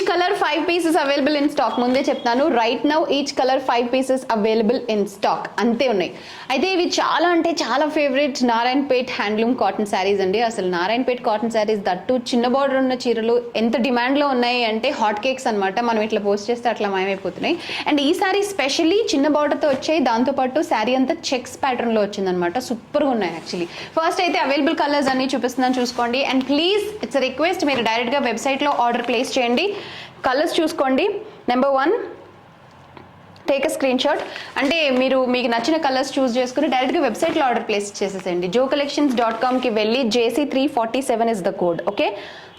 Colour 5 pieces available in stock. ముందే చెప్తాను, right now each colour 5 pieces available in stock, అంతే ఉన్నాయి. అయితే ఇవి చాలా అంటే చాలా favourite Narayanpet handloom cotton saris అండి. అసలు నారాయణపేట్ కాటన్ శారీస్ దట్టు చిన్న బార్డర్ ఉన్న చీరలు ఎంత డిమాండ్లో ఉన్నాయి అంటే హాట్ కేక్స్ అనమాట. మనం ఇట్లా పోస్ట్ చేస్తే అట్లా మాయమైపోతున్నాయి. అండ్ ఈ శారీ స్పెషల్లీ చిన్న బార్డర్తో వచ్చాయి, దాంతోపాటు శారీ అంతా చెక్స్ ప్యాటర్న్లో వచ్చిందనమాట. సూపర్గా ఉన్నాయి యాక్చువల్లీ. ఫస్ట్ అయితే అవైలబుల్ కలర్స్ అన్ని చూపిస్తున్నాను, చూసుకోండి. అండ్ ప్లీజ్ ఇట్స్ రిక్వెస్ట్, మీరు డైరెక్ట్గా వెబ్సైట్లో ఆర్డర్ ప్లేస్ చేయండి. కలర్స్ చూసుకోండి. Number 1, take a screen shot. అంటే మీరు మీకు నచ్చిన కలర్స్ చూస్ చేసుకుని డైరెక్ట్గా వెబ్సైట్లో ఆర్డర్ ప్లేస్ చేసేసేయండి. joecollections.comకి వెళ్ళి JC347 is the code. Okay,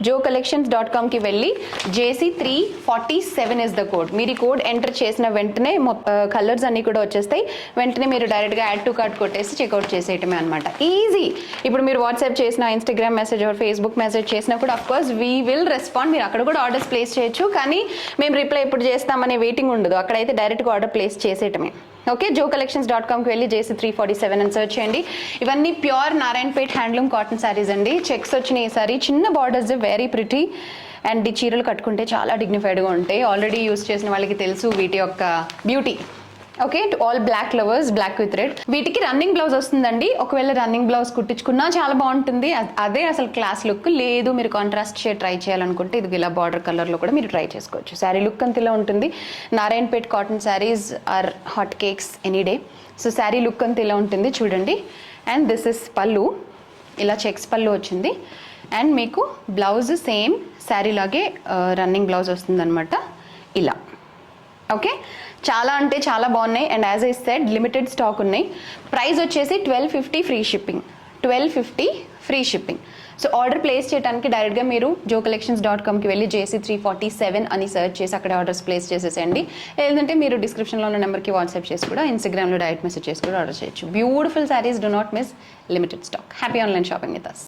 joecollections.comకి వెళ్ళి JC347 ఇస్ ద కోడ్. మీరు ఈ కోడ్ ఎంటర్ చేసిన వెంటనే కలర్స్ అన్నీ కూడా వచ్చేస్తాయి. వెంటనే మీరు డైరెక్ట్గా యాడ్ టు కార్ట్ కొట్టేసి చెక్అవుట్ చేసేయటమే అనమాట. ఈజీ. ఇప్పుడు మీరు వాట్సాప్ చేసిన, Instagram message or Facebook message చేసినా కూడా అఫ్కోర్స్ వీ విల్ రెస్పాండ్. మీరు అక్కడ కూడా ఆర్డర్స్ ప్లేస్ చేయొచ్చు, కానీ మేము రిప్లై ఎప్పుడు చేస్తామనే వెయిటింగ్ ఉండదు. అక్కడైతే డైరెక్ట్గా ఆర్డర్ ప్లేస్ చేసేయటమే. ఓకే, joecollections.comకి వెళ్ళి JC347 అని సర్చ్ చేయండి. ఇవన్నీ pure Narayanpet handloom cotton saris అండి. చెక్స్ వచ్చినాయి. ఈ సారీ చిన్న బార్డర్స్, వెరీ ప్రిటీ. అండ్ ఈ చీరలు కట్టుకుంటే చాలా డిగ్నిఫైడ్గా ఉంటాయి. ఆల్రెడీ యూస్ చేసిన వాళ్ళకి తెలుసు వీటి యొక్క beauty. Okay, to all black lovers, black with red. వీటికి రన్నింగ్ బ్లౌజ్ వస్తుందండి. ఒకవేళ రన్నింగ్ బ్లౌజ్ కుట్టించుకున్నా చాలా బాగుంటుంది. అదే అసలు క్లాస్ లుక్. లేదు మీరు కాంట్రాస్ట్ షేడ్ ట్రై చేయాలనుకుంటే ఇది ఇలా బార్డర్ కలర్లో కూడా మీరు ట్రై చేసుకోవచ్చు. శారీ లుక్ అంత ఇలా ఉంటుంది. Narayanpet cotton saris or hot cakes any day. So sari look అంత ఇలా ఉంటుంది చూడండి. అండ్ దిస్ ఇస్ పళ్ళు, ఇలా చెక్స్ పళ్ళు వచ్చింది. అండ్ మీకు బ్లౌజ్ సేమ్ శారీ లాగే రన్నింగ్ బ్లౌజ్ వస్తుందన్నమాట ఇలా. ఓకే, చాలా అంటే చాలా బాగున్నాయి. And as I said limited stock ఉన్నాయి. ప్రైస్ వచ్చేసి 1250 free shipping. 1250 free shipping. So order place చేయడానికి డైరెక్ట్గా మీరు joecollections.comకి వెళ్ళి JC347 అని సర్చ్ చేసి అక్కడ ఆర్డర్స్ ప్లేస్ చేసేసేయండి. లేదంటే మీరు డిస్క్రిప్షన్లో ఉన్న నెంబర్కి వాట్సాప్ చేసి కూడా, ఇన్స్టాగ్రామ్లో డైరెక్ట్ మెసేజ్ చేసి కూడా ఆర్డర్ చేయొచ్చు. Beautiful saris, do not miss, limited stock. Happy online shopping with us.